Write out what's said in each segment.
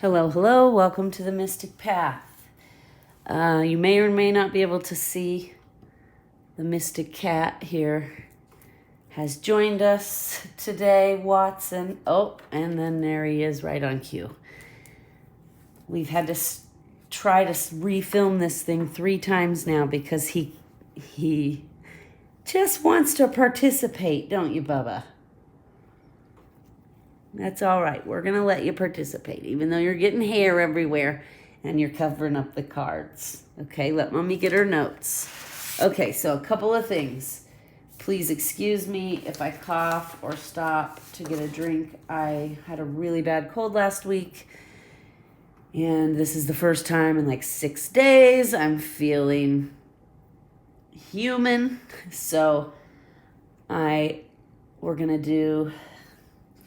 Hello, hello. Welcome to the Mystic Path. You may or may not be able to see the Mystic Cat here has joined us today, Watson. Oh, and then there he is right on cue. We've had to try to refilm this thing 3 times now because he just wants to participate, don't you, Bubba? That's all right. We're going to let you participate, even though you're getting hair everywhere and you're covering up the cards. Okay, let Mommy get her notes. Okay, so a couple of things. Please excuse me if I cough or stop to get a drink. I had a really bad cold last week, and this is the first time in like 6 days I'm feeling human. So we're going to do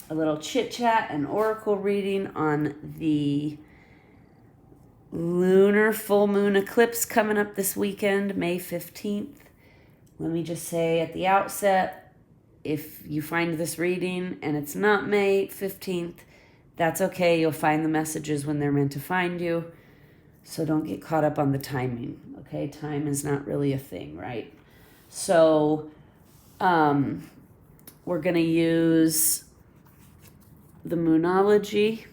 a little chit chat and oracle reading on the lunar full moon eclipse coming up this weekend, May 15th. Let me just say at the outset, if you find this reading and it's not May 15th, that's okay. You'll find the messages when they're meant to find you. So don't get caught up on the timing, okay? Time is not really a thing, right? So we're going to use the Moonology,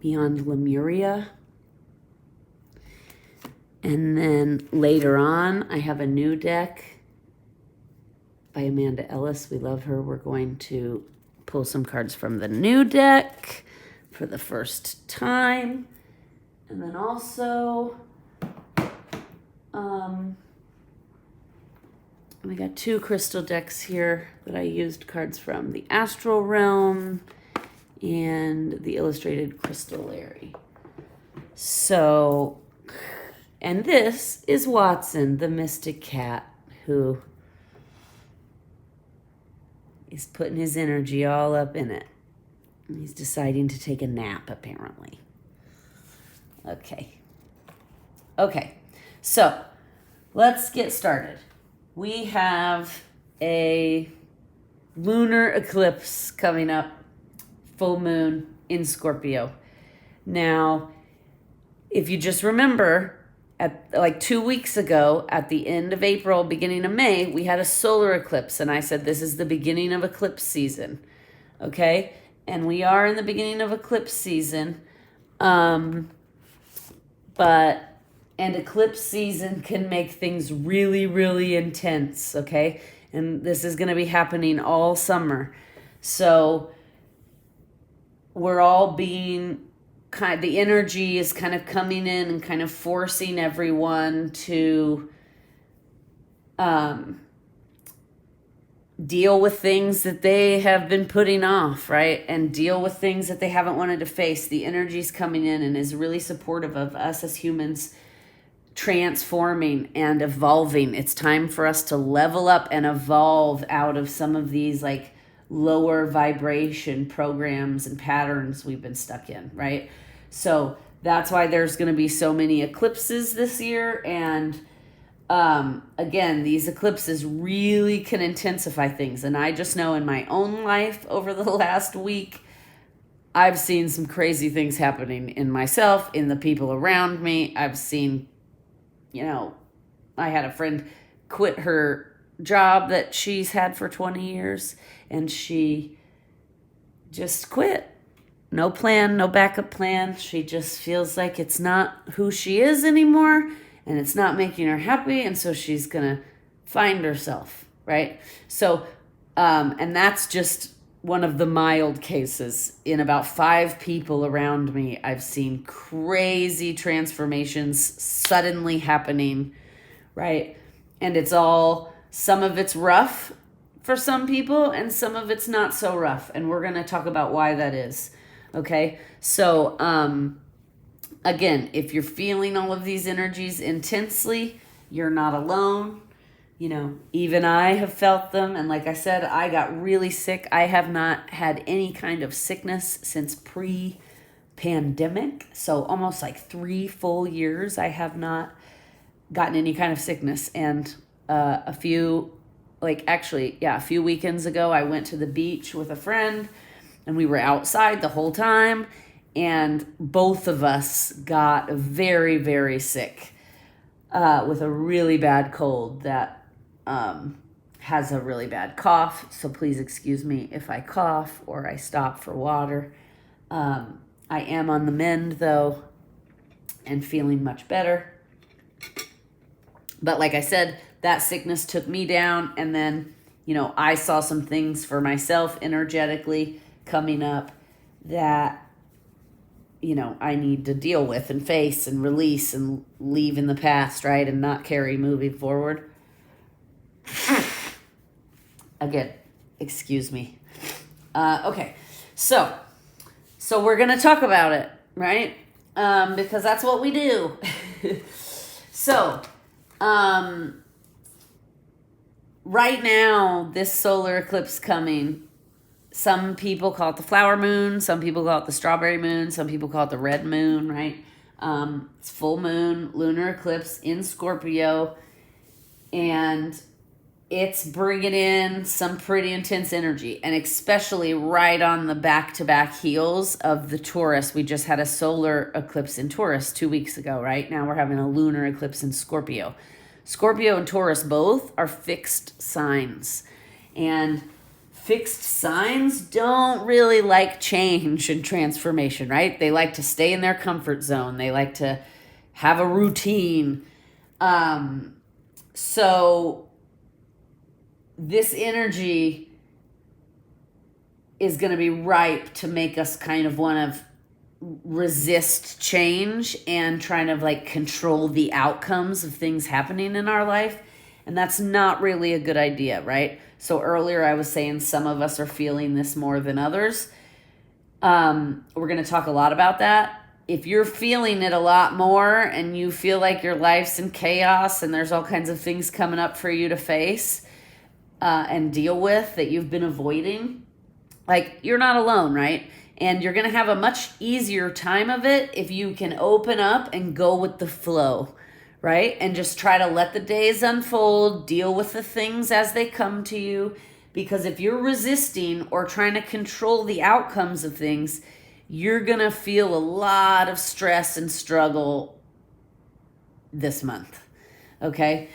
Beyond Lemuria. And then later on, I have a new deck by Amanda Ellis. We love her. We're going to pull some cards from the new deck for the first time. And then also, we got 2 crystal decks here that I used cards from, the Astral Realm and the Illustrated Crystallary. So, and this is Watson, the Mystic Cat, who is putting his energy all up in it. And he's deciding to take a nap, apparently. Okay, so let's get started. We have a lunar eclipse coming up, full moon in Scorpio. Now, if you just remember, at like 2 weeks ago, at the end of April, beginning of May, we had a solar eclipse, and I said this is the beginning of eclipse season, okay? And we are in the beginning of eclipse season, and eclipse season can make things really, really intense, okay? And this is going to be happening all summer. So we're all being the energy is kind of coming in and kind of forcing everyone to deal with things that they have been putting off, right? And deal with things that they haven't wanted to face. The energy's coming in and is really supportive of us as humans transforming and evolving. It's time for us to level up and evolve out of some of these like lower vibration programs and patterns we've been stuck in, right? So that's why there's going to be so many eclipses this year. And again, these eclipses really can intensify things. And I just know in my own life over the last week, I've seen some crazy things happening in myself, in the people around me. I've seen, I had a friend quit her job that she's had for 20 years, and she just quit. No plan, no backup plan. She just feels like it's not who she is anymore, and it's not making her happy, and so she's going to find herself, right? So, and that's just one of the mild cases. In about 5 people around me, I've seen crazy transformations suddenly happening, right? And some of it's rough for some people, and some of it's not so rough. And we're going to talk about why that is, okay? So, again, if you're feeling all of these energies intensely, you're not alone. Even I have felt them. And like I said, I got really sick. I have not had any kind of sickness since pre-pandemic. So almost like 3 full years, I have not gotten any kind of sickness. And a few weekends ago, I went to the beach with a friend and we were outside the whole time, and both of us got very, very sick with a really bad cold that has a really bad cough. So please excuse me if I cough or I stop for water. I am on the mend, though, and feeling much better. But like I said, that sickness took me down, and then, I saw some things for myself energetically coming up that, I need to deal with and face and release and leave in the past, right? And not carry moving forward. Again, excuse me. Okay, so we're going to talk about it, right? Because that's what we do. So, right now, this solar eclipse coming, some people call it the flower moon, some people call it the strawberry moon, some people call it the red moon, right? It's full moon, lunar eclipse in Scorpio, and it's bringing in some pretty intense energy, and especially right on the back-to-back heels of the Taurus. We just had a solar eclipse in Taurus 2 weeks ago, right? Now we're having a lunar eclipse in Scorpio. Scorpio and Taurus both are fixed signs, and fixed signs don't really like change and transformation, right? They like to stay in their comfort zone. They like to have a routine. So this energy is going to be ripe to make us kind of want to resist change and trying to like control the outcomes of things happening in our life. And that's not really a good idea, right? So earlier I was saying some of us are feeling this more than others. We're going to talk a lot about that. If you're feeling it a lot more and you feel like your life's in chaos and there's all kinds of things coming up for you to face and deal with that you've been avoiding, like, you're not alone, right? And you're going to have a much easier time of it if you can open up and go with the flow, right? And just try to let the days unfold, deal with the things as they come to you. Because if you're resisting or trying to control the outcomes of things, you're going to feel a lot of stress and struggle this month, okay?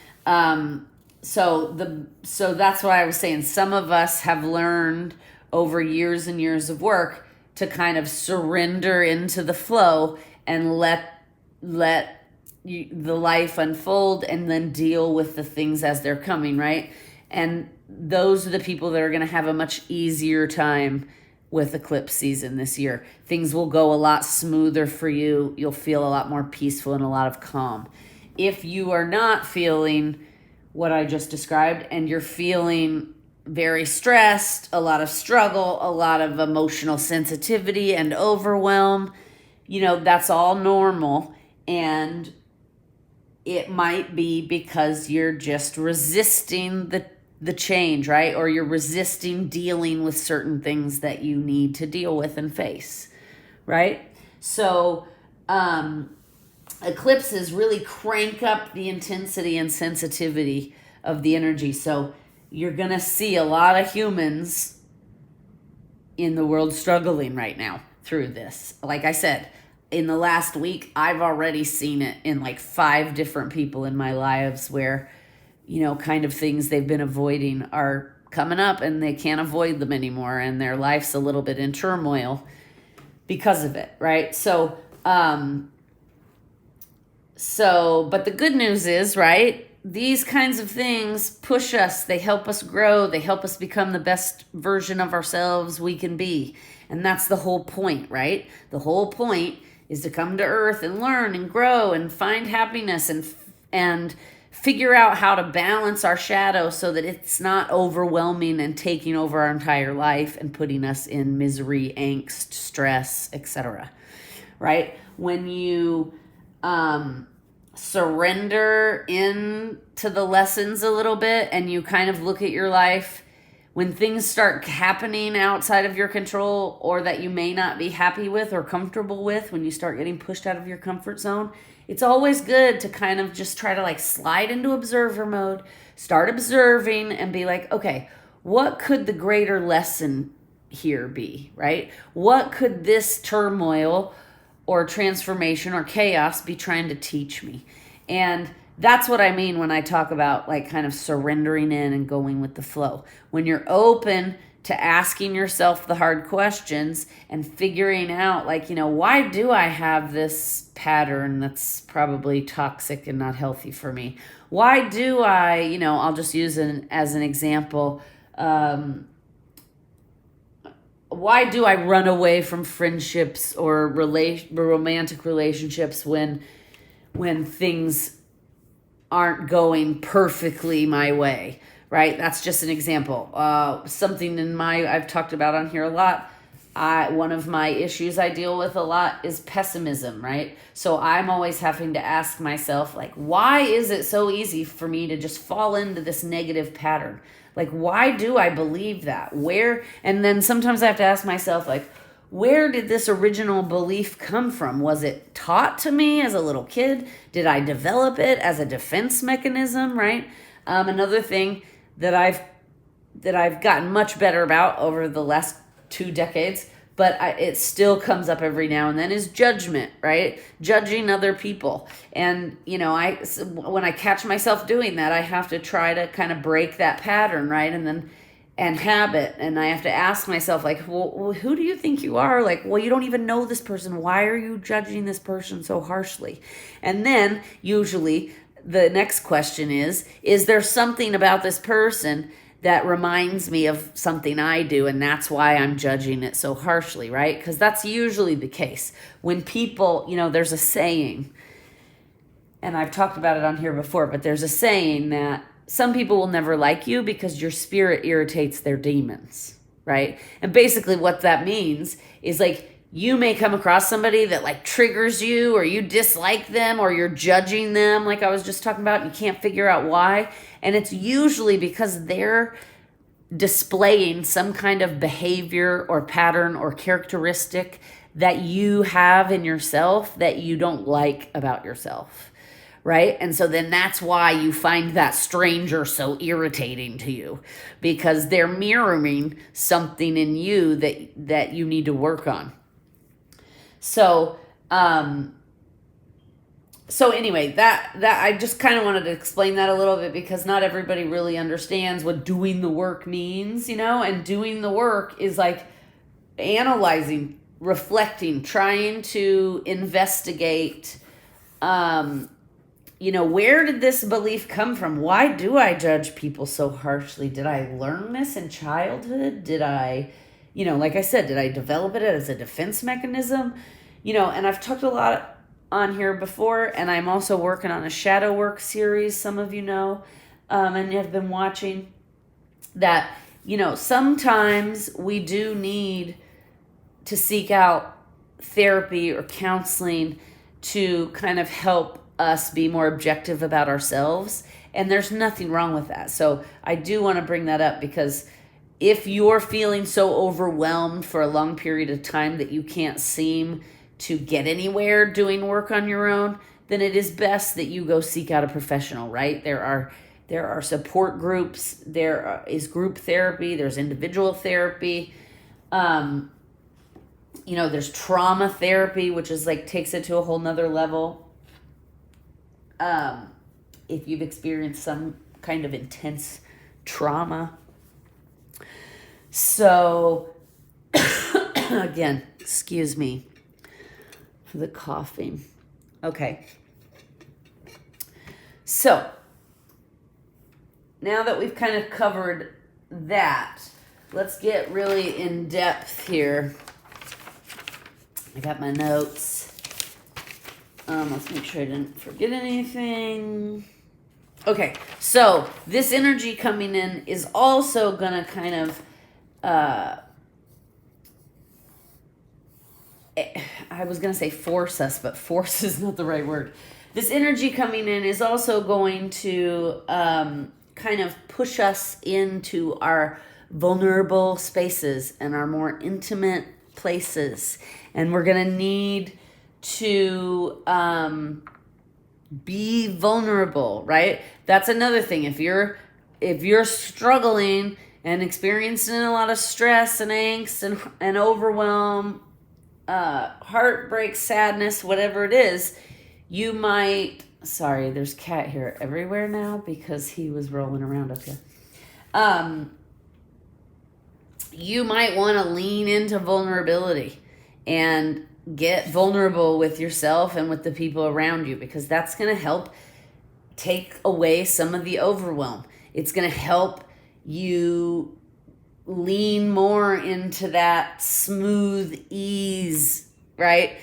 So that's why I was saying some of us have learned over years and years of work to kind of surrender into the flow and let the life unfold and then deal with the things as they're coming, right? And those are the people that are going to have a much easier time with eclipse season this year. Things will go a lot smoother for you. You'll feel a lot more peaceful and a lot of calm. If you are not feeling what I just described and you're feeling very stressed, a lot of struggle, a lot of emotional sensitivity and overwhelm, that's all normal. And it might be because you're just resisting the change, right? Or you're resisting dealing with certain things that you need to deal with and face, right? So eclipses really crank up the intensity and sensitivity of the energy. So you're going to see a lot of humans in the world struggling right now through this. Like I said, in the last week, I've already seen it in like 5 different people in my lives where, kind of things they've been avoiding are coming up and they can't avoid them anymore. And their life's a little bit in turmoil because of it, right? But the good news is, right, these kinds of things push us. They help us grow. They help us become the best version of ourselves we can be. And that's the whole point, right? The whole point is to come to Earth and learn and grow and find happiness and figure out how to balance our shadow so that it's not overwhelming and taking over our entire life and putting us in misery, angst, stress, etc. Right? When you surrender into the lessons a little bit and you kind of look at your life, when things start happening outside of your control or that you may not be happy with or comfortable with, when you start getting pushed out of your comfort zone, it's always good to kind of just try to like slide into observer mode, start observing and be like, okay, what could the greater lesson here be, right? What could this turmoil or transformation or chaos be trying to teach me? And that's what I mean when I talk about like kind of surrendering in and going with the flow. When you're open to asking yourself the hard questions and figuring out like, why do I have this pattern that's probably toxic and not healthy for me? Why do I, I'll just use as an example, why do I run away from friendships or romantic relationships when things aren't going perfectly my way, right? That's just an example. Something I've talked about on here a lot. One of my issues I deal with a lot is pessimism, right? So I'm always having to ask myself, like, why is it so easy for me to just fall into this negative pattern? Like, why do I believe that? And then sometimes I have to ask myself, like, where did this original belief come from? Was it taught to me as a little kid? Did I develop it as a defense mechanism, right? Another thing that I've gotten much better about over the last 2 decades, but it still comes up every now and then, is judgment, right? Judging other people. And, when I catch myself doing that, I have to try to kind of break that pattern, right? And habit. And I have to ask myself, like, well, who do you think you are? Like, well, you don't even know this person. Why are you judging this person so harshly? And then usually the next question is there something about this person that reminds me of something I do, and that's why I'm judging it so harshly, right? Because that's usually the case. When people, there's a saying, and I've talked about it on here before, but there's a saying that some people will never like you because your spirit irritates their demons, right? And basically what that means is like, you may come across somebody that like triggers you, or you dislike them, or you're judging them, like I was just talking about, and you can't figure out why. And it's usually because they're displaying some kind of behavior or pattern or characteristic that you have in yourself that you don't like about yourself, right? And so then that's why you find that stranger so irritating to you, because they're mirroring something in you that you need to work on. So anyway, that I just kind of wanted to explain that a little bit, because not everybody really understands what doing the work means, and doing the work is like analyzing, reflecting, trying to investigate, where did this belief come from? Why do I judge people so harshly? Did I learn this in childhood? Did I, like I said, did I develop it as a defense mechanism? And I've talked a lot on here before, and I'm also working on a shadow work series, some of you know, and have been watching, that, sometimes we do need to seek out therapy or counseling to kind of help us be more objective about ourselves. And there's nothing wrong with that. So I do want to bring that up, because if you're feeling so overwhelmed for a long period of time that you can't seem to get anywhere doing work on your own, then it is best that you go seek out a professional, right? There are support groups, is group therapy, there's individual therapy, there's trauma therapy, which is like takes it to a whole nother level. If you've experienced some kind of intense trauma. So, again, excuse me for the coughing. Okay. So, now that we've kind of covered that, let's get really in depth here. I got my notes. Let's make sure I didn't forget anything. Okay, so this energy coming in is also going to kind of I was going to say force us, but force is not the right word. This energy coming in is also going to kind of push us into our vulnerable spaces and our more intimate places. And we're going to need to be vulnerable, right? That's another thing. If you're struggling and experiencing a lot of stress and angst and overwhelm, heartbreak, sadness, whatever it is, you might, sorry, there's cat hair everywhere now because he was rolling around up here. You might want to lean into vulnerability and get vulnerable with yourself and with the people around you, because that's going to help take away some of the overwhelm. It's going to help you lean more into that smooth ease, right?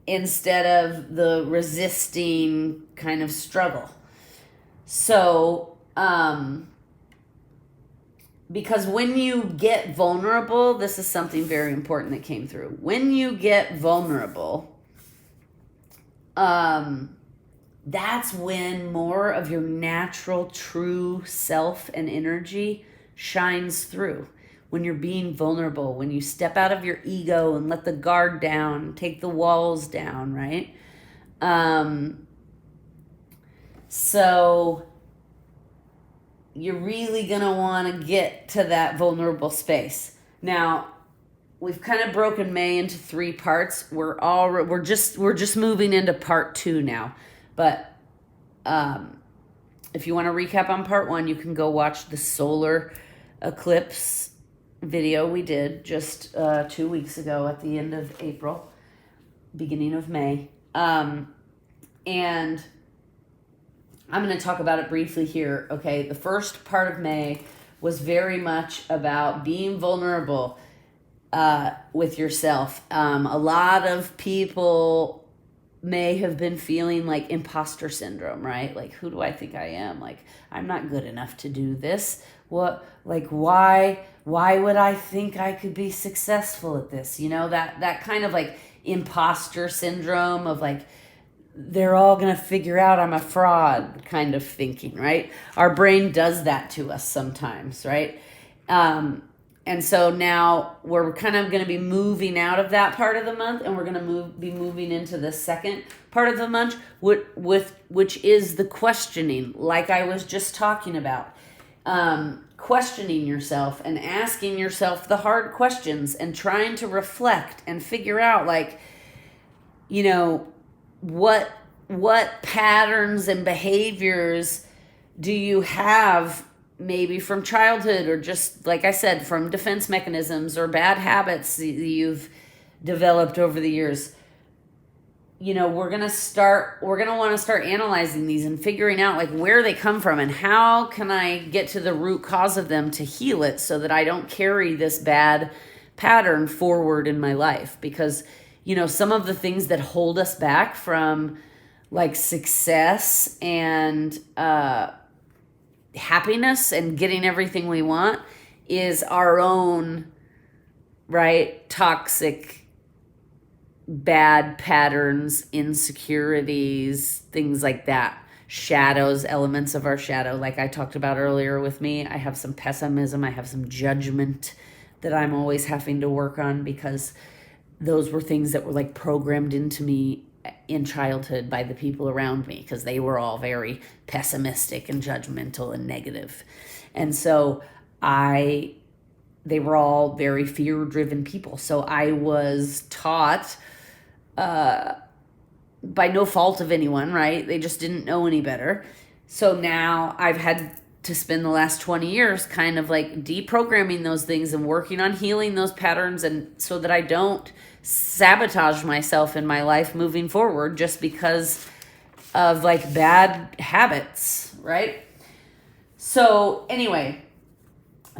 Instead of the resisting kind of struggle. So, because when you get vulnerable, this is something very important that came through. When you get vulnerable, that's when more of your natural, true self and energy shines through. When you're being vulnerable, when you step out of your ego and let the guard down, take the walls down, right? So you're really going to want to get to that vulnerable space. Now, we've kind of broken May into 3 parts. We're just moving into part 2 now. But if you want to recap on part 1, you can go watch the solar eclipse video we did just 2 weeks ago at the end of April, beginning of May. And I'm going to talk about it briefly here. Okay, the first part of May was very much about being vulnerable with yourself. A lot of people may have been feeling like imposter syndrome, right? Like, who do I think I am? Like, I'm not good enough to do this. What, like, why would I think I could be successful at this? You know, that kind of like imposter syndrome of like, they're all going to figure out I'm a fraud kind of thinking, right? Our brain does that to us sometimes, right? And so now we're kind of going to be moving out of that part of the month, and we're going to be moving into the second part of the month, which is the questioning, like I was just talking about. Questioning yourself and asking yourself the hard questions and trying to reflect and figure out, like, you know, what patterns and behaviors do you have, maybe from childhood, or just, like I said, from defense mechanisms or bad habits that you've developed over the years. You know, we're going to want to start analyzing these and figuring out like where they come from and how can I get to the root cause of them to heal it so that I don't carry this bad pattern forward in my life. Because, you know, some of the things that hold us back from like success and happiness and getting everything we want is our own, right, toxic, bad patterns, insecurities, things like that. Shadows, elements of our shadow. Like I talked about earlier with me, I have some pessimism, I have some judgment that I'm always having to work on, because those were things that were like programmed into me in childhood by the people around me, because they were all very pessimistic and judgmental and negative. And so they were all very fear-driven people. So I was taught, by no fault of anyone, right? They just didn't know any better. So now I've had to spend the last 20 years kind of like deprogramming those things and working on healing those patterns, and so that I don't sabotage myself in my life moving forward just because of like bad habits, right? So anyway,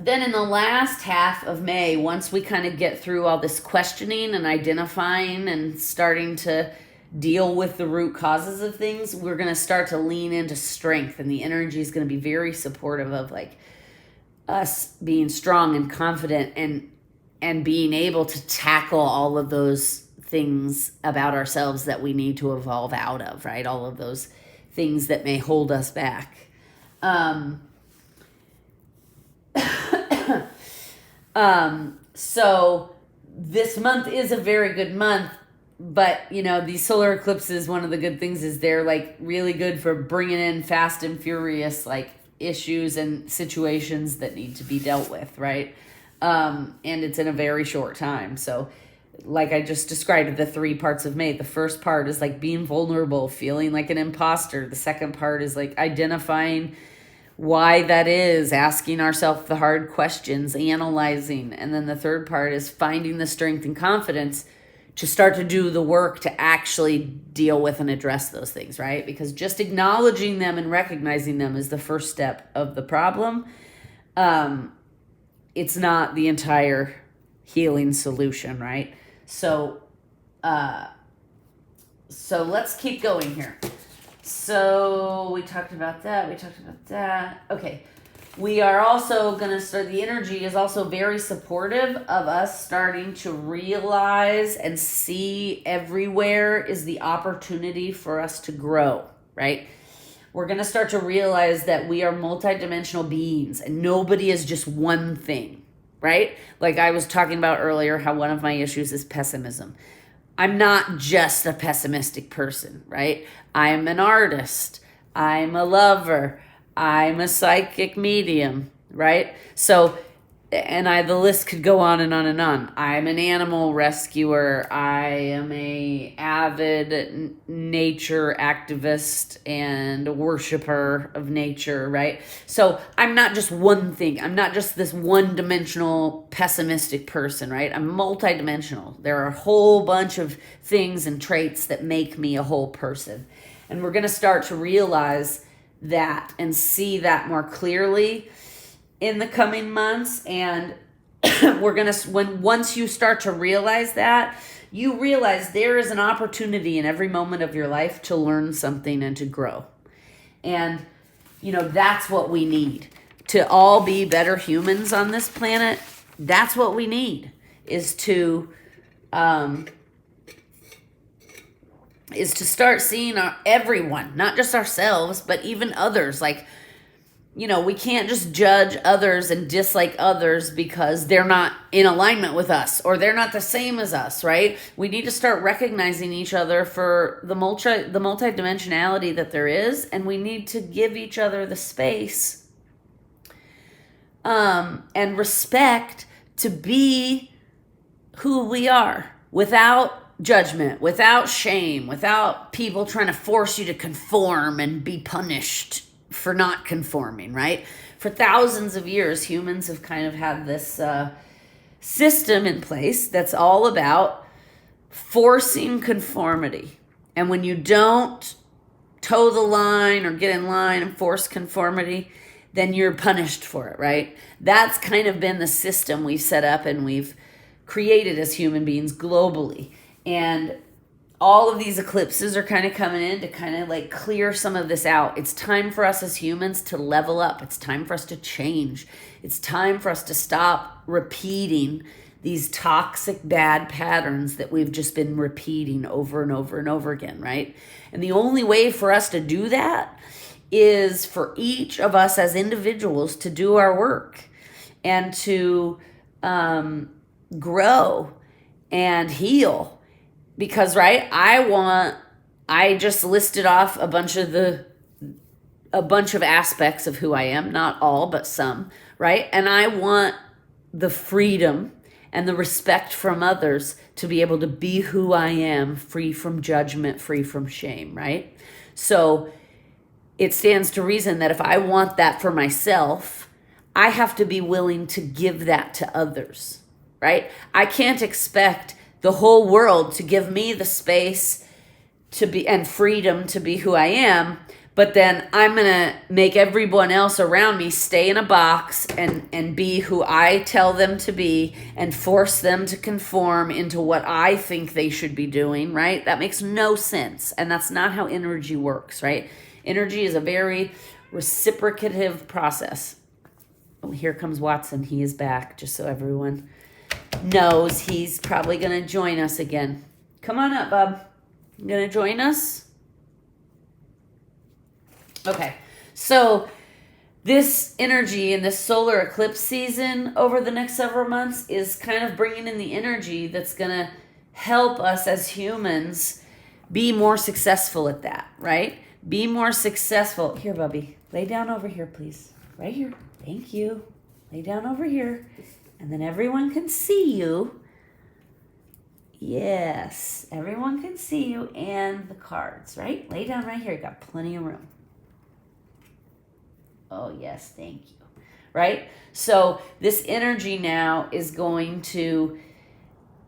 then in the last half of May, once we kind of get through all this questioning and identifying and starting to deal with the root causes of things, we're going to start to lean into strength, and the energy is going to be very supportive of like us being strong and confident and being able to tackle all of those things about ourselves that we need to evolve out of, right? All of those things that may hold us back. So this month is a very good month, but you know, these solar eclipses, one of the good things is they're like really good for bringing in fast and furious, like issues and situations that need to be dealt with, right? And it's in a very short time. So like I just described, the 3 parts of May. The first part is like being vulnerable, feeling like an imposter. The second part is like identifying why that is, asking ourselves the hard questions, analyzing. And then the third part is finding the strength and confidence to start to do the work to actually deal with and address those things, right? Because just acknowledging them and recognizing them is the first step of the problem. It's not the entire healing solution, right? So let's keep going here. So we talked about that. Okay. We are also going to start, the energy is also very supportive of us starting to realize and see everywhere is the opportunity for us to grow, right? We're going to start to realize that we are multidimensional beings and nobody is just one thing, right? Like I was talking about earlier, how one of my issues is pessimism. I'm not just a pessimistic person, right? I'm an artist. I'm a lover. I'm a psychic medium, right? So, and the list could go on and on and on. I'm an animal rescuer. I am a avid nature activist and a worshiper of nature, right? So I'm not just one thing. I'm not just this one-dimensional pessimistic person, right? I'm multidimensional. There are a whole bunch of things and traits that make me a whole person. And we're going to start to realize that and see that more clearly in the coming months. And we're going to, once you start to realize that, you realize there is an opportunity in every moment of your life to learn something and to grow. And, that's what we need to all be better humans on this planet. That's what we need is to start seeing everyone, not just ourselves, but even others. Like, we can't just judge others and dislike others because they're not in alignment with us or they're not the same as us, right? We need to start recognizing each other for the multidimensionality that there is, and we need to give each other the space and respect to be who we are without judgment, without shame, without people trying to force you to conform and be punished for not conforming, right? For thousands of years, humans have kind of had this system in place that's all about forcing conformity. And when you don't toe the line or get in line and force conformity, then you're punished for it, right? That's kind of been the system we've set up and we've created as human beings globally. And all of these eclipses are kind of coming in to kind of like clear some of this out. It's time for us as humans to level up. It's time for us to change. It's time for us to stop repeating these toxic bad patterns that we've just been repeating over and over and over again, right? And the only way for us to do that is for each of us as individuals to do our work and to grow and heal. Because, right, I just listed off a bunch of aspects of who I am, not all, but some, right? And I want the freedom and the respect from others to be able to be who I am, free from judgment, free from shame, right? So it stands to reason that if I want that for myself, I have to be willing to give that to others, right? I can't expect the whole world to give me the space to be and freedom to be who I am, but then I'm gonna make everyone else around me stay in a box and be who I tell them to be and force them to conform into what I think they should be doing, right? That makes no sense. And that's not how energy works, right? Energy is a very reciprocative process. Oh, here comes Watson. He is back, just so everyone knows. He's probably going to join us again. Come on up, bub. You going to join us? Okay. So this energy in this solar eclipse season over the next several months is kind of bringing in the energy that's going to help us as humans be more successful at that, right? Be more successful. Here, Bubby. Lay down over here, please. Right here. Thank you. Lay down over here. And then everyone can see you. Yes, everyone can see you and the cards, right? Lay down right here. You got plenty of room. Oh, yes, thank you. Right? So this energy now is going to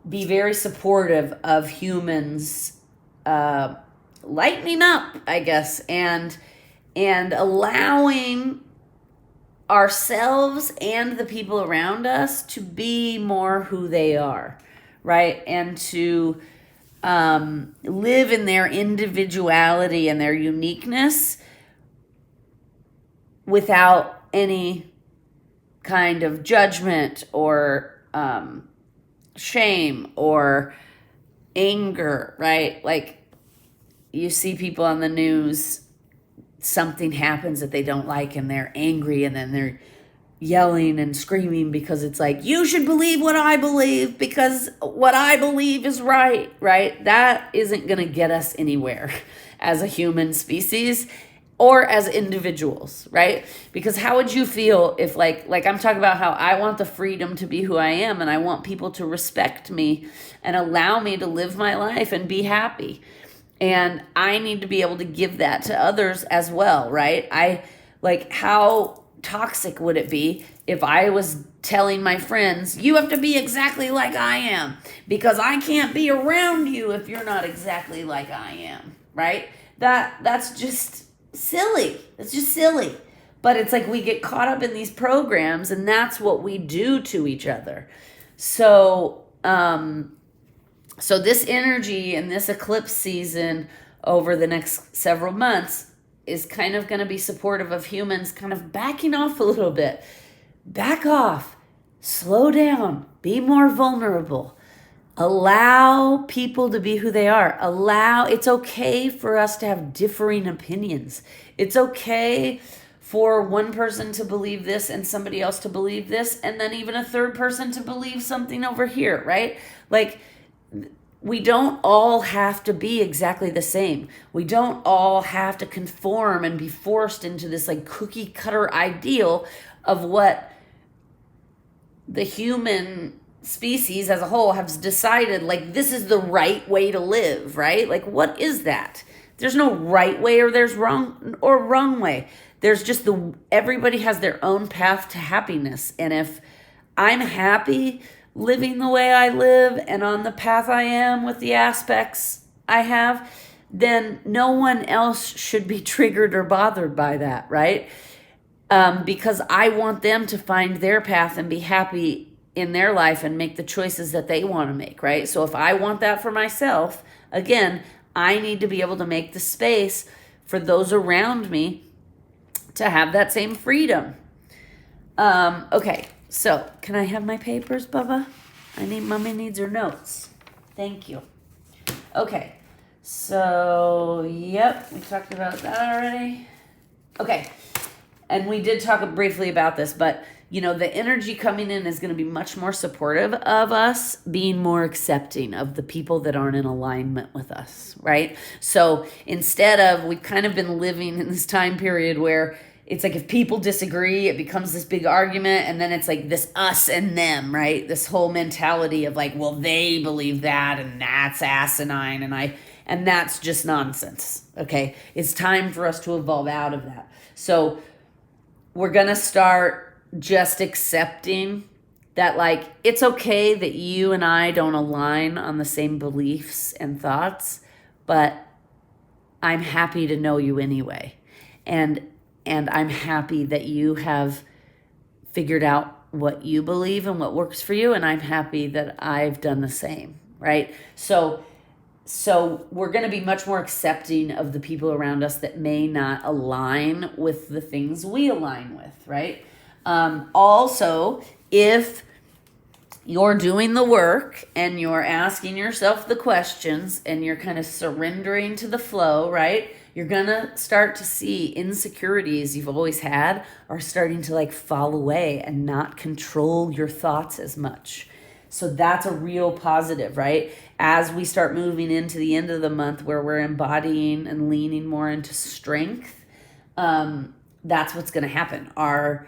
be very supportive of humans lightening up, I guess, and allowing ourselves and the people around us to be more who they are, right? And to live in their individuality and their uniqueness without any kind of judgment or shame or anger, right? Like, you see people on the news, something happens that they don't like and they're angry, and then they're yelling and screaming because it's like, you should believe what I believe because what I believe is right, right? That isn't going to get us anywhere as a human species or as individuals, right? Because how would you feel if like I'm talking about how I want the freedom to be who I am, and I want people to respect me and allow me to live my life and be happy. And I need to be able to give that to others as well, right? How toxic would it be if I was telling my friends, you have to be exactly like I am because I can't be around you if you're not exactly like I am, right? That's just silly. It's just silly. But it's like we get caught up in these programs, and that's what we do to each other. So this energy and this eclipse season over the next several months is kind of going to be supportive of humans kind of backing off a little bit. Back off. Slow down. Be more vulnerable. Allow people to be who they are. It's okay for us to have differing opinions. It's okay for one person to believe this and somebody else to believe this, and then even a third person to believe something over here, right? Like, we don't all have to be exactly the same. We don't all have to conform and be forced into this like cookie cutter ideal of what the human species as a whole has decided, like, this is the right way to live, right? Like, what is that? There's no right way or there's wrong way. There's just everybody has their own path to happiness. And if I'm happy living the way I live and on the path I am with the aspects I have, then no one else should be triggered or bothered by that, right? Because I want them to find their path and be happy in their life and make the choices that they want to make, right? So if I want that for myself, again, I need to be able to make the space for those around me to have that same freedom. Okay. So, can I have my papers, Bubba? Mommy needs her notes. Thank you. Okay. So, yep, we talked about that already. Okay. And we did talk briefly about this, but, the energy coming in is going to be much more supportive of us being more accepting of the people that aren't in alignment with us, right? So, instead of, we've kind of been living in this time period where it's like if people disagree, it becomes this big argument, and then it's like this us and them, right? This whole mentality of like, well, they believe that, and that's asinine, and that's just nonsense, okay? It's time for us to evolve out of that. So we're going to start just accepting that, like, it's okay that you and I don't align on the same beliefs and thoughts, but I'm happy to know you anyway. And I'm happy that you have figured out what you believe and what works for you, and I'm happy that I've done the same, right? So we're going to be much more accepting of the people around us that may not align with the things we align with, right? Also, if you're doing the work and you're asking yourself the questions and you're kind of surrendering to the flow, right? You're going to start to see insecurities you've always had are starting to like fall away and not control your thoughts as much. So that's a real positive, right? As we start moving into the end of the month where we're embodying and leaning more into strength, that's what's going to happen. Our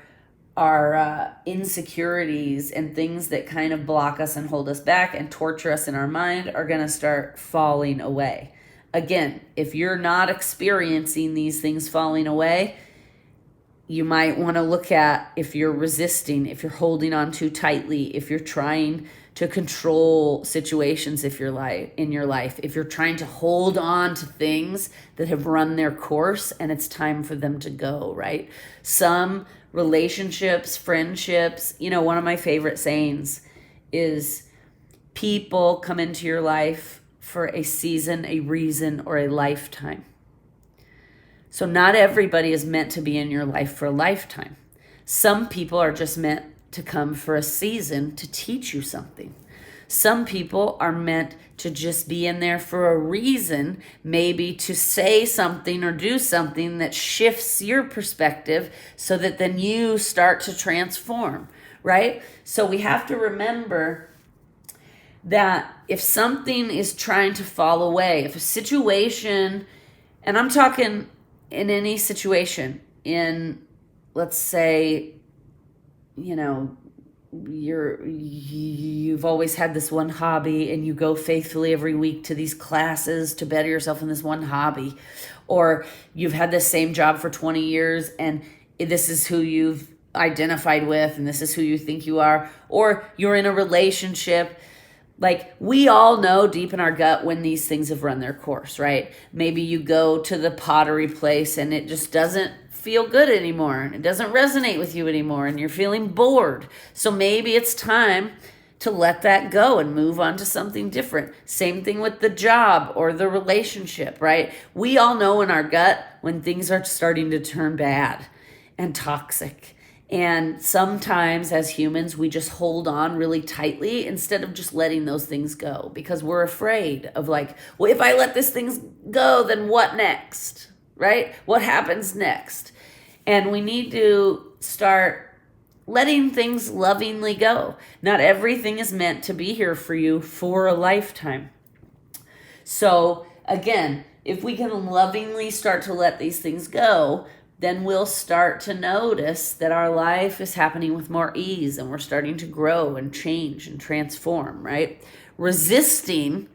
insecurities and things that kind of block us and hold us back and torture us in our mind are going to start falling away. Again, if you're not experiencing these things falling away, you might want to look at if you're resisting, if you're holding on too tightly, if you're trying to control situations in your life, if you're trying to hold on to things that have run their course and it's time for them to go, right? Some relationships, friendships, one of my favorite sayings is people come into your life for a season, a reason, or a lifetime. So not everybody is meant to be in your life for a lifetime. Some people are just meant to come for a season to teach you something. Some people are meant to just be in there for a reason, maybe to say something or do something that shifts your perspective so that then you start to transform, right? So we have to remember that if something is trying to fall away, if a situation, and I'm talking in any situation, let's say, you've always had this one hobby and you go faithfully every week to these classes to better yourself in this one hobby, or you've had the same job for 20 years and this is who you've identified with and this is who you think you are, or you're in a relationship. Like, we all know deep in our gut when these things have run their course, right? Maybe you go to the pottery place and it just doesn't feel good anymore and it doesn't resonate with you anymore and you're feeling bored. So maybe it's time to let that go and move on to something different. Same thing with the job or the relationship, right? We all know in our gut when things are starting to turn bad and toxic. And sometimes as humans, we just hold on really tightly instead of just letting those things go because we're afraid of well, if I let this thing go, then what next, right? What happens next? And we need to start letting things lovingly go. Not everything is meant to be here for you for a lifetime. So again, if we can lovingly start to let these things go, then we'll start to notice that our life is happening with more ease and we're starting to grow and change and transform, right? Resisting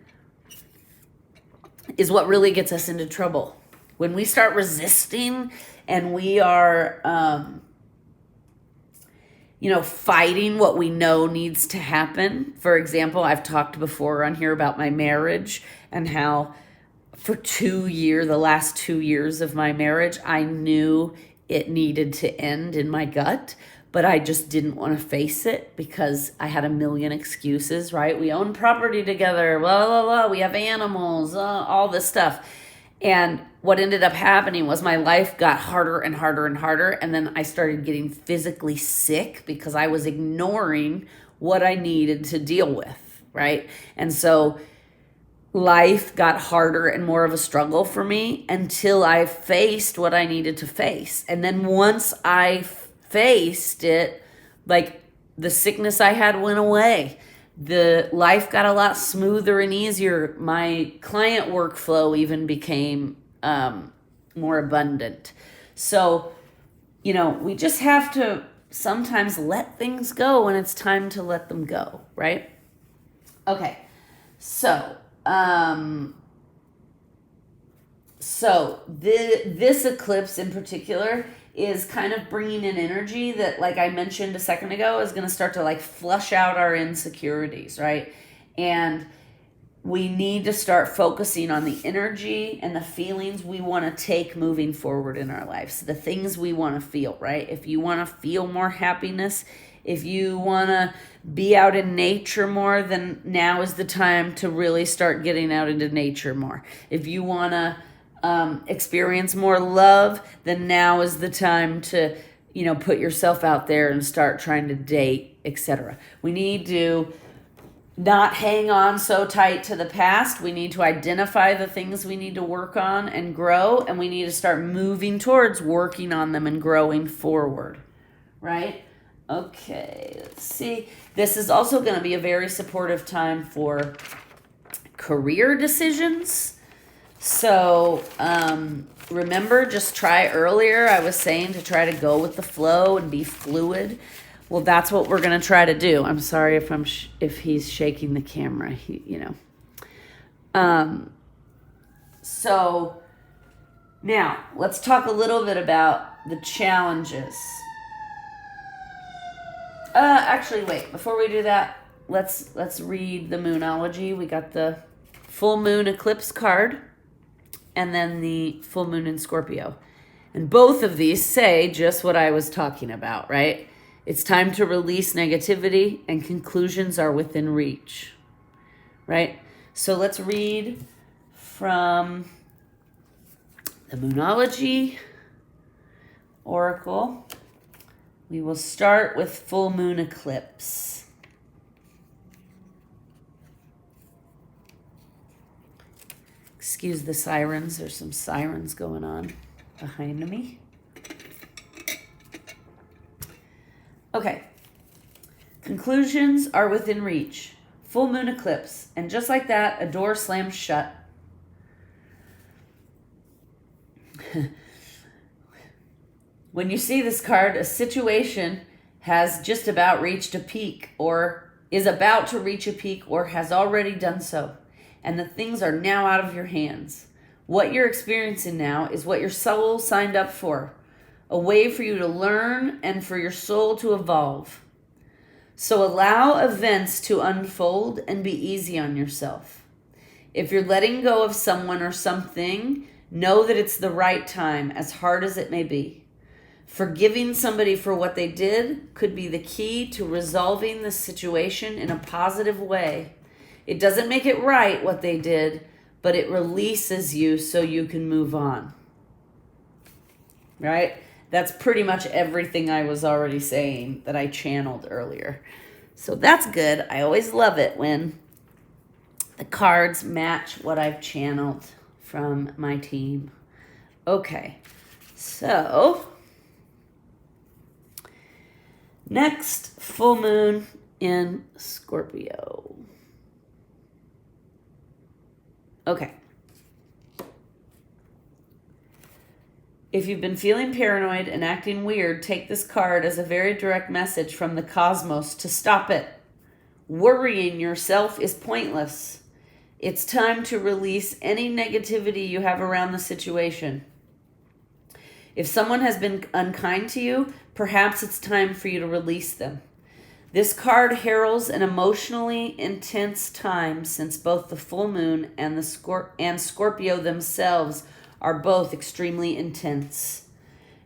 is what really gets us into trouble. When we start resisting and we are, fighting what we know needs to happen. For example, I've talked before on here about my marriage and how for the last 2 years of my marriage, I knew it needed to end in my gut, but I just didn't want to face it because I had a million excuses, right? We own property together, blah, blah, blah. We have animals, all this stuff. And what ended up happening was my life got harder and harder and harder. And then I started getting physically sick because I was ignoring what I needed to deal with, right? And so life got harder and more of a struggle for me until I faced what I needed to face. And then once I faced it, the sickness I had went away. The life got a lot smoother and easier. My client workflow even became more abundant. So, we just have to sometimes let things go when it's time to let them go, right? Okay, so this eclipse in particular is kind of bringing in energy that, like I mentioned a second ago, is going to start to flush out our insecurities, right? And we need to start focusing on the energy and the feelings we want to take moving forward in our lives, the things we want to feel, right? If you want to feel more happiness, if you want to be out in nature more, then now is the time to really start getting out into nature more. If you want to experience more love, then now is the time to, put yourself out there and start trying to date, etc. We need to not hang on so tight to the past. We need to identify the things we need to work on and grow, and we need to start moving towards working on them and growing forward, right? Okay, let's see. This is also going to be a very supportive time for career decisions. So remember, just try earlier. I was saying to try to go with the flow and be fluid. Well, that's what we're going to try to do. I'm sorry if if he's shaking the camera, So now let's talk a little bit about the challenges. Actually, wait, before we do that, let's read the Moonology. We got the full moon eclipse card and then the full moon in Scorpio. And both of these say just what I was talking about, right? It's time to release negativity and conclusions are within reach, right? So let's read from the Moonology Oracle. We will start with full moon eclipse. Excuse the sirens. There's some sirens going on behind me. Okay. Conclusions are within reach. Full moon eclipse. And just like that, a door slams shut. When you see this card, a situation has just about reached a peak or is about to reach a peak or has already done so. And the things are now out of your hands. What you're experiencing now is what your soul signed up for. A way for you to learn and for your soul to evolve. So allow events to unfold and be easy on yourself. If you're letting go of someone or something, know that it's the right time, as hard as it may be. Forgiving somebody for what they did could be the key to resolving the situation in a positive way. It doesn't make it right what they did, but it releases you so you can move on. Right? That's pretty much everything I was already saying that I channeled earlier. So that's good. I always love it when the cards match what I've channeled from my team. Okay, so next, full moon in Scorpio. Okay. If you've been feeling paranoid and acting weird, take this card as a very direct message from the cosmos to stop it. Worrying yourself is pointless. It's time to release any negativity you have around the situation. If someone has been unkind to you, perhaps it's time for you to release them. This card heralds an emotionally intense time since both the full moon and Scorpio themselves are both extremely intense.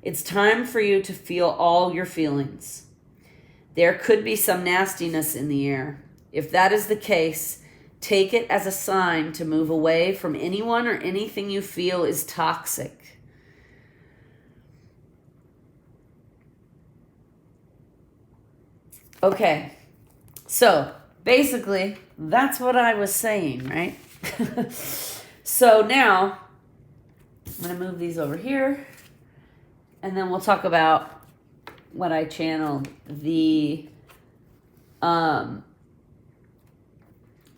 It's time for you to feel all your feelings. There could be some nastiness in the air. If that is the case, take it as a sign to move away from anyone or anything you feel is toxic. Okay, so basically, that's what I was saying, right? So now, I'm going to move these over here, and then we'll talk about what I channeled,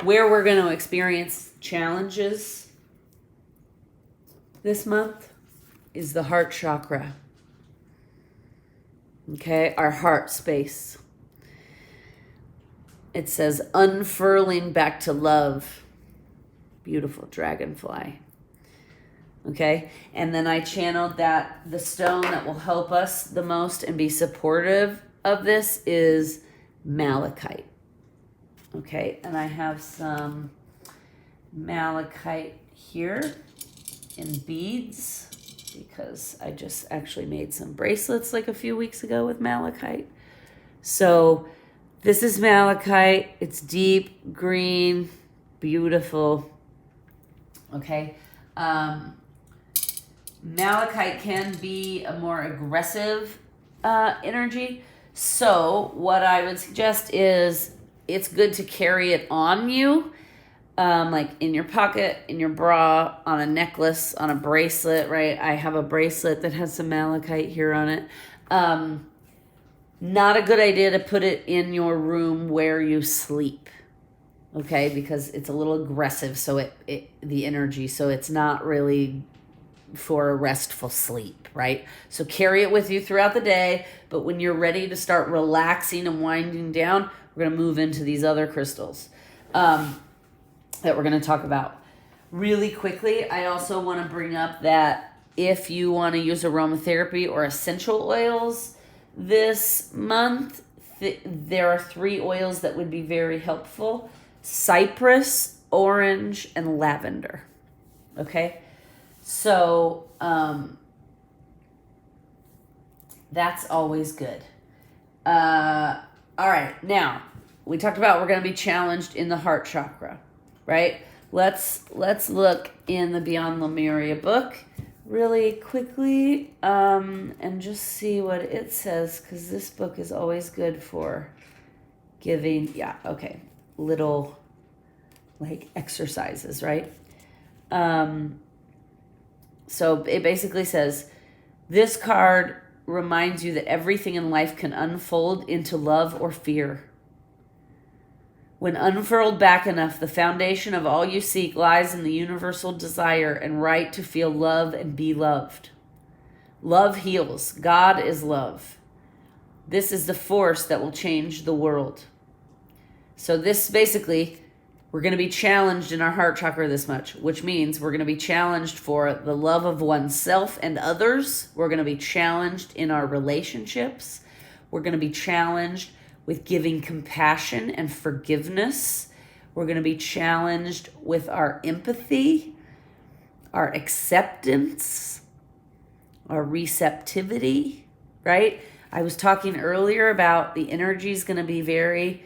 where we're going to experience challenges this month is the Heart Chakra. Okay, our heart space. It says, unfurling back to love. Beautiful dragonfly. Okay, and then I channeled that the stone that will help us the most and be supportive of this is Malachite. Okay, and I have some Malachite here in beads because I just actually made some bracelets like a few weeks ago with Malachite. So this is Malachite. It's deep green, beautiful. Okay. Malachite can be a more aggressive energy. So what I would suggest is it's good to carry it on you, like in your pocket, in your bra, on a necklace, on a bracelet, right? I have a bracelet that has some Malachite here on it. Not a good idea to put it in your room where you sleep, okay, because it's a little aggressive, so the energy, so it's not really for a restful sleep, right? So carry it with you throughout the day, but when you're ready to start relaxing and winding down, we're going to move into these other crystals that we're going to talk about. Really quickly, I also want to bring up that if you want to use aromatherapy or essential oils this month, there are 3 oils that would be very helpful: cypress, orange, and lavender. Okay? So, that's always good. All right. Now, we talked about we're going to be challenged in the heart chakra, right? Let's look in the Beyond Lemuria book really quickly, and just see what it says, because this book is always good for giving, little like exercises, right? So it basically says, this card reminds you that everything in life can unfold into love or fear. When unfurled back enough, the foundation of all you seek lies in the universal desire and right to feel love and be loved. Love heals. God is love. This is the force that will change the world. So this basically, we're going to be challenged in our heart chakra this much, which means we're going to be challenged for the love of oneself and others. We're going to be challenged in our relationships. We're going to be challenged with giving compassion and forgiveness. We're going to be challenged with our empathy, our acceptance, our receptivity, right? I was talking earlier about the energy is going to be very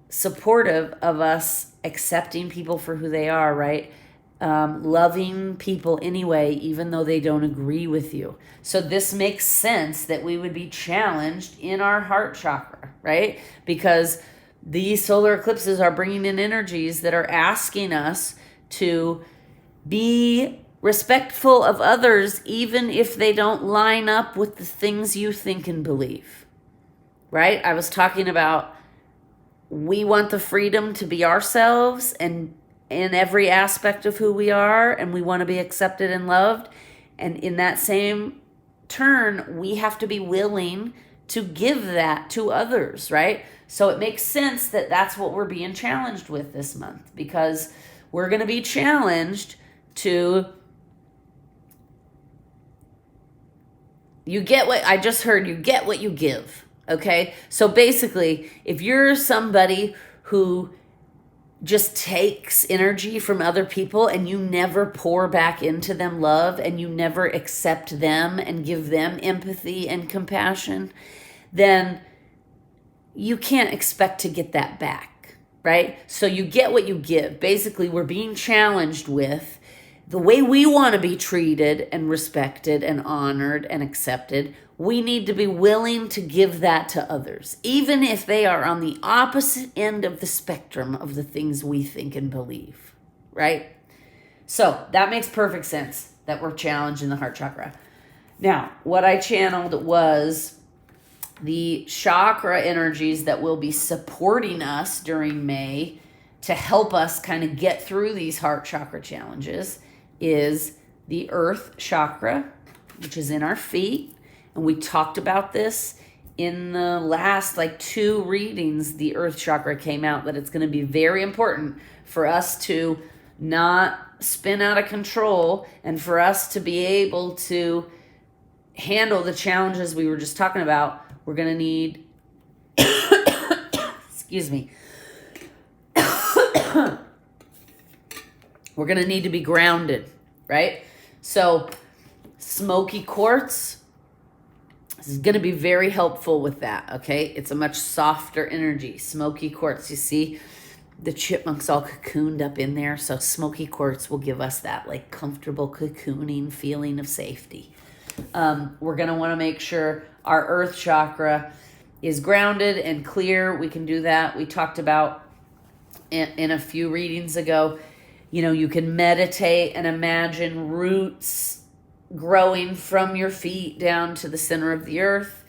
supportive of us accepting people for who they are, right? Loving people anyway, even though they don't agree with you. So this makes sense that we would be challenged in our heart chakra, right? Because these solar eclipses are bringing in energies that are asking us to be respectful of others, even if they don't line up with the things you think and believe, right? I was talking about we want the freedom to be ourselves and in every aspect of who we are, and we want to be accepted and loved. And in that same turn, we have to be willing to give that to others, right? So it makes sense that that's what we're being challenged with this month, because we're going to be challenged to, you get what I just heard, you get what you give, okay? So basically, if you're somebody who just takes energy from other people and you never pour back into them love, and you never accept them and give them empathy and compassion, then you can't expect to get that back, right? So you get what you give. Basically, we're being challenged with the way we want to be treated and respected and honored and accepted. We need to be willing to give that to others, even if they are on the opposite end of the spectrum of the things we think and believe, right? So that makes perfect sense that we're challenged in the heart chakra. Now, what I channeled was the chakra energies that will be supporting us during May to help us kind of get through these heart chakra challenges is the Earth Chakra, which is in our feet. And we talked about this in the last 2 readings. The Earth Chakra came out, that it's going to be very important for us to not spin out of control and for us to be able to handle the challenges we were just talking about. We're going to need, excuse me, we're going to need to be grounded, right? So Smoky Quartz is going to be very helpful with that, okay? It's a much softer energy. Smoky Quartz, you see the chipmunks all cocooned up in there. So Smoky Quartz will give us that comfortable cocooning feeling of safety. We're going to want to make sure our Earth Chakra is grounded and clear. We can do that. We talked about in a few readings ago, you can meditate and imagine roots growing from your feet down to the center of the earth.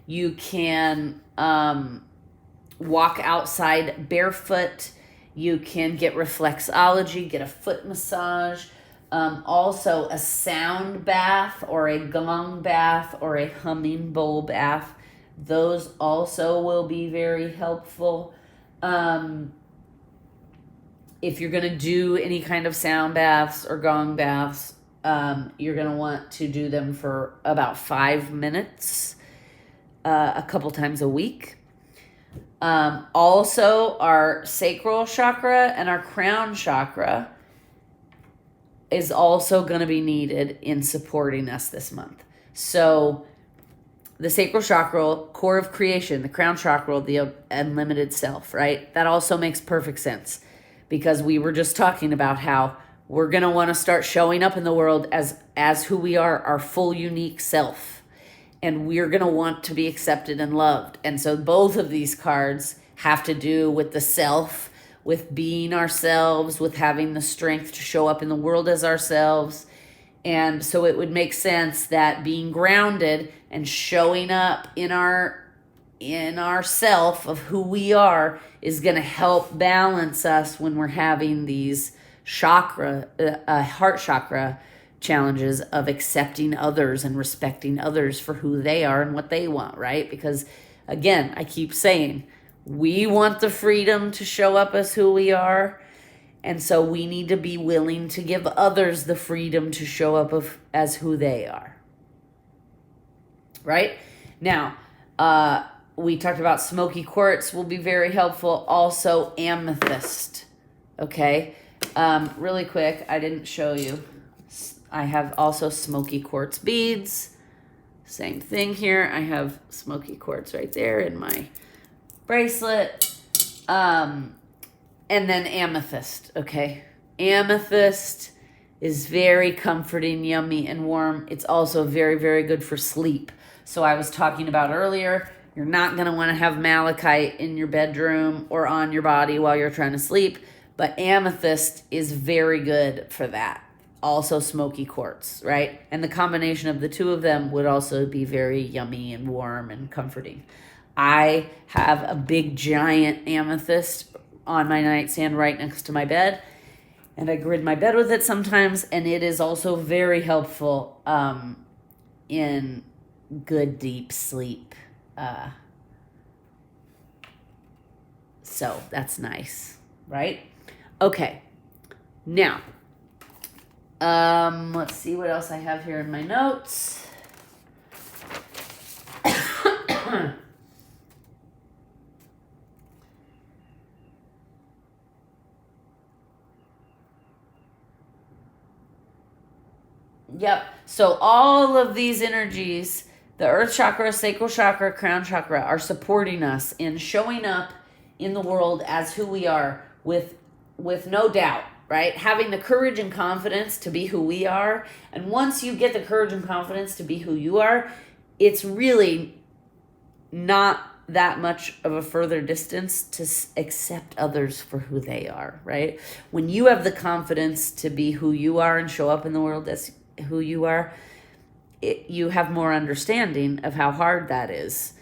You can walk outside barefoot You can get reflexology, get a foot massage. Also a sound bath or a gong bath or a humming bowl bath. Those also will be very helpful. If you're going to do any kind of sound baths or gong baths, you're going to want to do them for about 5 minutes, a couple times a week. Also, our sacral chakra and our crown chakra is also going to be needed in supporting us this month. So the sacral chakra, core of creation, the crown chakra, the unlimited self, right? That also makes perfect sense, because we were just talking about how we're going to want to start showing up in the world as who we are, our full unique self. And we're going to want to be accepted and loved. And so both of these cards have to do with the self, with being ourselves, with having the strength to show up in the world as ourselves. And so it would make sense that being grounded and showing up in our self of who we are is going to help balance us when we're having these heart chakra challenges of accepting others and respecting others for who they are and what they want, right? Because again, I keep saying, we want the freedom to show up as who we are. And so we need to be willing to give others the freedom to show up as who they are. Right? Now, we talked about smoky quartz will be very helpful. Also, amethyst. Okay? Really quick, I didn't show you. I have also smoky quartz beads. Same thing here. I have smoky quartz right there in my bracelet. And then amethyst, okay? Amethyst is very comforting, yummy, and warm. It's also very, very good for sleep. So I was talking about earlier, you're not going to want to have malachite in your bedroom or on your body while you're trying to sleep, but amethyst is very good for that. Also smoky quartz, right? And the combination of the two of them would also be very yummy and warm and comforting. I have a big giant amethyst on my nightstand right next to my bed, and I grid my bed with it sometimes, and it is also very helpful in good deep sleep. So that's nice, right? Okay, now let's see what else I have here in my notes. Yep. So all of these energies, the Earth Chakra, Sacral Chakra, Crown Chakra, are supporting us in showing up in the world as who we are with no doubt, right? Having the courage and confidence to be who we are. And once you get the courage and confidence to be who you are, it's really not that much of a further distance to accept others for who they are, right? When you have the confidence to be who you are and show up in the world as who you are, you have more understanding of how hard that is.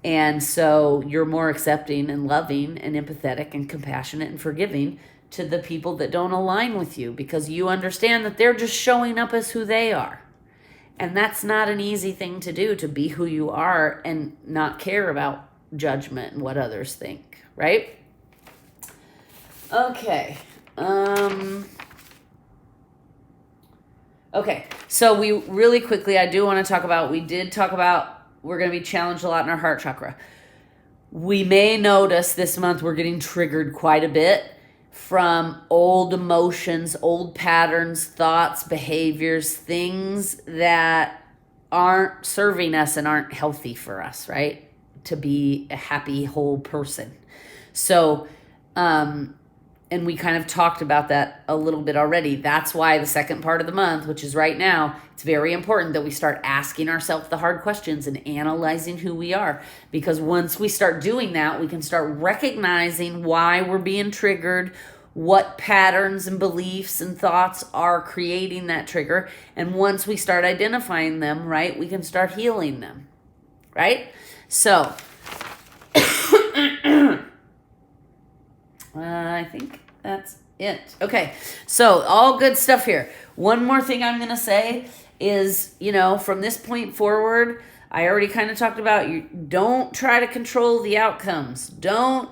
And so you're more accepting and loving and empathetic and compassionate and forgiving to the people that don't align with you, because you understand that they're just showing up as who they are. And that's not an easy thing to do, to be who you are and not care about judgment and what others think, right? Okay. Okay, so we really quickly, I do want to talk about, we're going to be challenged a lot in our heart chakra. We may notice this month we're getting triggered quite a bit from old emotions, old patterns, thoughts, behaviors, things that aren't serving us and aren't healthy for us, right? To be a happy, whole person. So, and we kind of talked about that a little bit already. That's why the second part of the month, which is right now, it's very important that we start asking ourselves the hard questions and analyzing who we are. Because once we start doing that, we can start recognizing why we're being triggered, what patterns and beliefs and thoughts are creating that trigger. And once we start identifying them, right, we can start healing them, right? So I think that's it. Okay, so all good stuff here. One more thing I'm going to say is, from this point forward, I already kind of talked about, you don't try to control the outcomes. Don't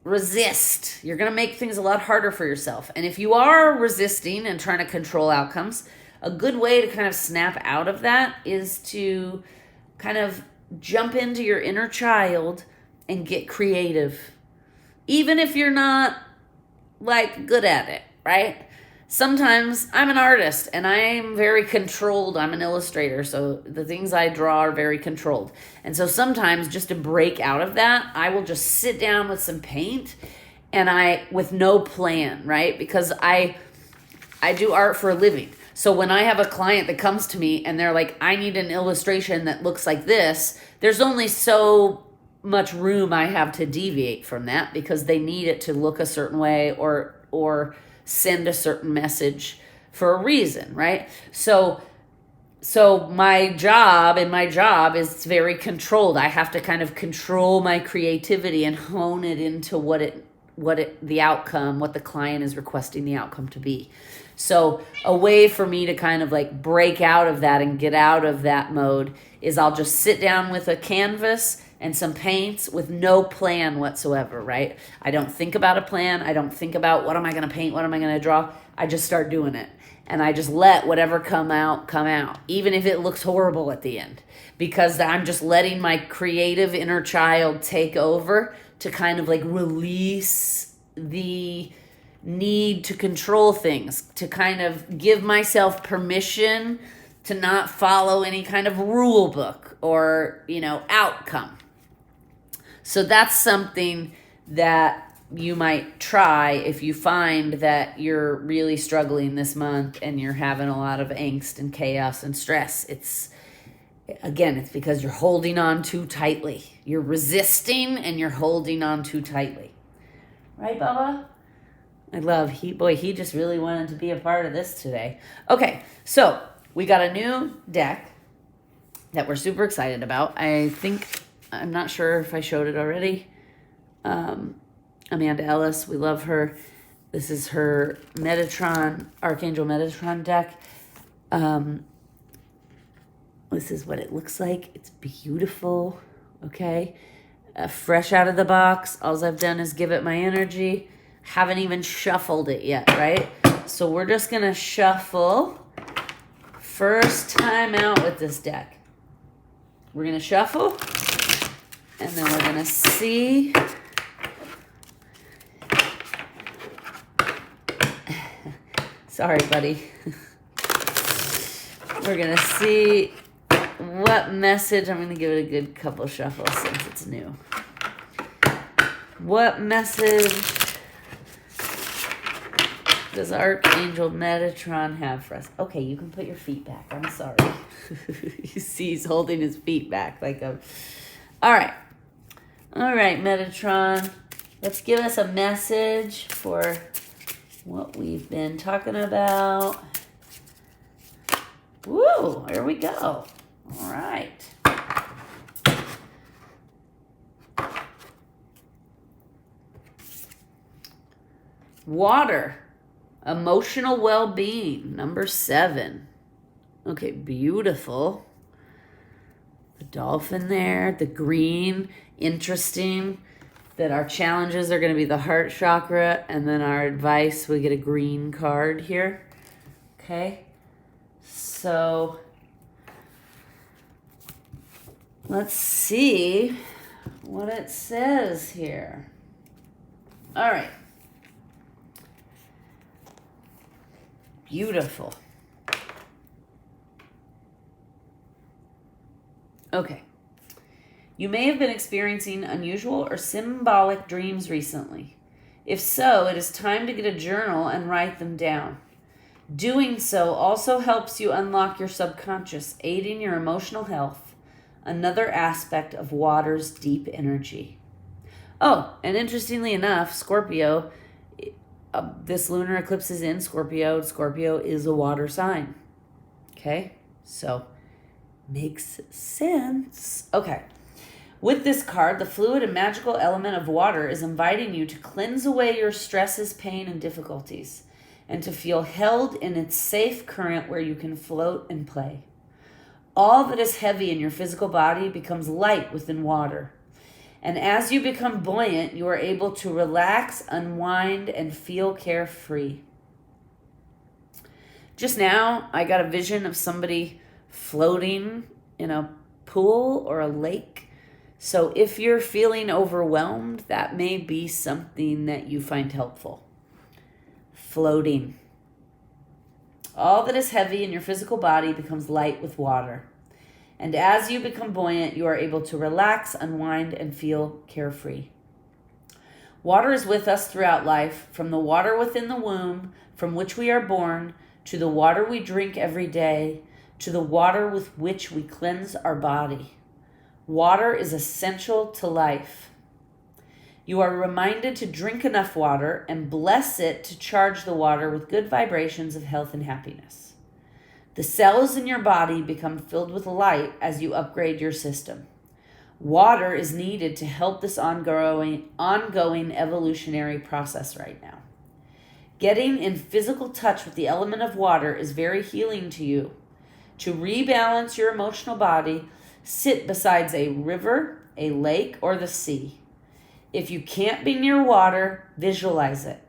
resist. You're going to make things a lot harder for yourself. And if you are resisting and trying to control outcomes, a good way to kind of snap out of that is to kind of jump into your inner child and get creative. Even if you're not good at it, right? Sometimes I'm an artist and I'm very controlled. I'm an illustrator, so the things I draw are very controlled. And so sometimes, just to break out of that, I will just sit down with some paint and with no plan, right? Because I do art for a living. So when I have a client that comes to me and they're like, I need an illustration that looks like this, there's only so much room I have to deviate from that, because they need it to look a certain way or send a certain message for a reason, right? So my job is very controlled. I have to kind of control my creativity and hone it into what the client is requesting the outcome to be. So a way for me to kind of break out of that and get out of that mode is I'll just sit down with a canvas and some paints with no plan whatsoever, right? I don't think about a plan. I don't think about what am I going to paint, what am I going to draw. I just start doing it. And I just let whatever come out, even if it looks horrible at the end, because I'm just letting my creative inner child take over to kind of release the need to control things, to kind of give myself permission to not follow any kind of rule book or, outcome. So that's something that you might try if you find that you're really struggling this month and you're having a lot of angst and chaos and stress. It's because you're holding on too tightly. You're resisting and you're holding on too tightly. Right, Bubba? I love he just really wanted to be a part of this today. Okay, so we got a new deck that we're super excited about. I'm not sure if I showed it already. Amanda Ellis, we love her. This is her Metatron, Archangel Metatron deck. This is what it looks like. It's beautiful, okay? Fresh out of the box. All I've done is give it my energy. Haven't even shuffled it yet, right? So we're just going to shuffle. First time out with this deck. We're going to shuffle. And then we're going to see. Sorry, buddy. We're going to see what message. I'm going to give it a good couple shuffles since it's new. What message does Archangel Metatron have for us? Okay, you can put your feet back. I'm sorry. You see he's holding his feet back All right. All right, Metatron. Let's give us a message for what we've been talking about. Woo, here we go. All right. Water. Emotional well-being, number 7. Okay, beautiful. The dolphin there, the green, interesting that our challenges are going to be the Heart Chakra, and then our advice, we get a green card here. Okay, so let's see what it says here. All right. Beautiful. Okay. You may have been experiencing unusual or symbolic dreams recently. If so, it is time to get a journal and write them down. Doing so also helps you unlock your subconscious, aiding your emotional health, another aspect of water's deep energy. Oh, and interestingly enough, Scorpio, this lunar eclipse is in Scorpio. Scorpio is a water sign. Okay, so makes sense. Okay, With this card, the fluid and magical element of water is inviting you to cleanse away your stresses, pain, and difficulties, and to feel held in its safe current where you can float and play. All that is heavy in your physical body becomes light within water. And as you become buoyant, you are able to relax, unwind, and feel carefree. Just now, I got a vision of somebody floating in a pool or a lake. So if you're feeling overwhelmed, that may be something that you find helpful. Floating. All that is heavy in your physical body becomes light with water. And as you become buoyant, you are able to relax, unwind, and feel carefree. Water is with us throughout life, from the water within the womb, from which we are born, to the water we drink every day, to the water with which we cleanse our body. Water is essential to life. You are reminded to drink enough water and bless it to charge the water with good vibrations of health and happiness. The cells in your body become filled with light as you upgrade your system. Water is needed to help this ongoing evolutionary process right now. Getting in physical touch with the element of water is very healing to you. To rebalance your emotional body, sit beside a river, a lake, or the sea. If you can't be near water, visualize it.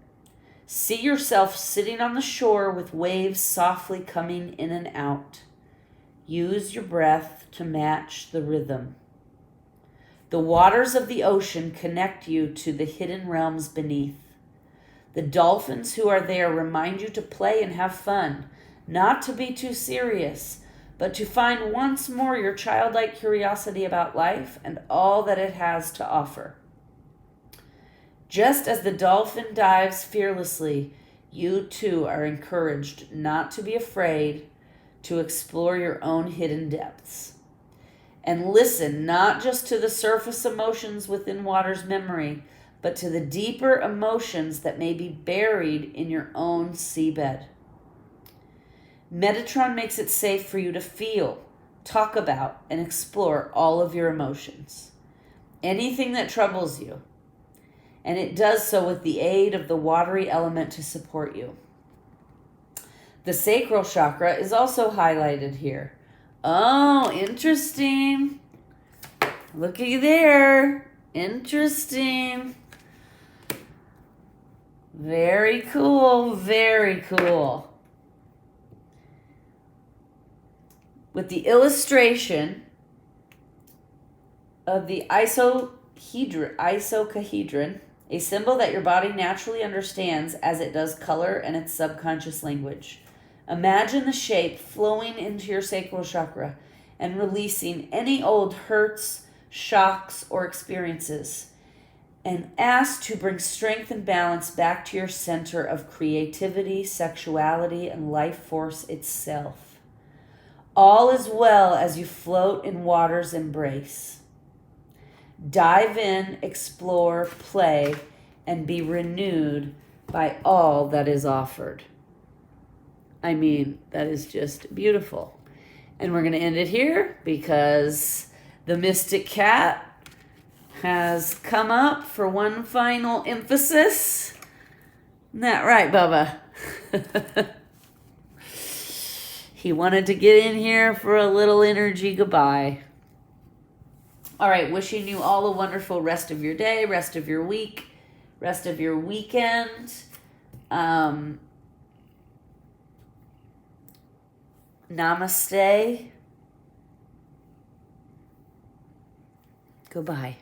See yourself sitting on the shore with waves softly coming in and out. Use your breath to match the rhythm. The waters of the ocean connect you to the hidden realms beneath. The dolphins who are there remind you to play and have fun, not to be too serious, but to find once more your childlike curiosity about life and all that it has to offer. Just as the dolphin dives fearlessly, you too are encouraged not to be afraid to explore your own hidden depths. And listen not just to the surface emotions within water's memory, but to the deeper emotions that may be buried in your own seabed. Metatron makes it safe for you to feel, talk about, and explore all of your emotions. Anything that troubles you. And it does so with the aid of the watery element to support you. The Sacral Chakra is also highlighted here. Oh, interesting. Looky there. Interesting. Very cool. Very cool. With the illustration of the icosahedron, a symbol that your body naturally understands as it does color and its subconscious language. Imagine the shape flowing into your sacral chakra and releasing any old hurts, shocks, or experiences, and ask to bring strength and balance back to your center of creativity, sexuality, and life force itself. All is well as you float in water's embrace. Dive in, explore, play, and be renewed by all that is offered. I mean, that is just beautiful. And we're going to end it here because the Mystic Cat has come up for one final emphasis. Isn't that right, Bubba? He wanted to get in here for a little energy goodbye. All right, wishing you all a wonderful rest of your day, rest of your week, rest of your weekend. Namaste. Goodbye.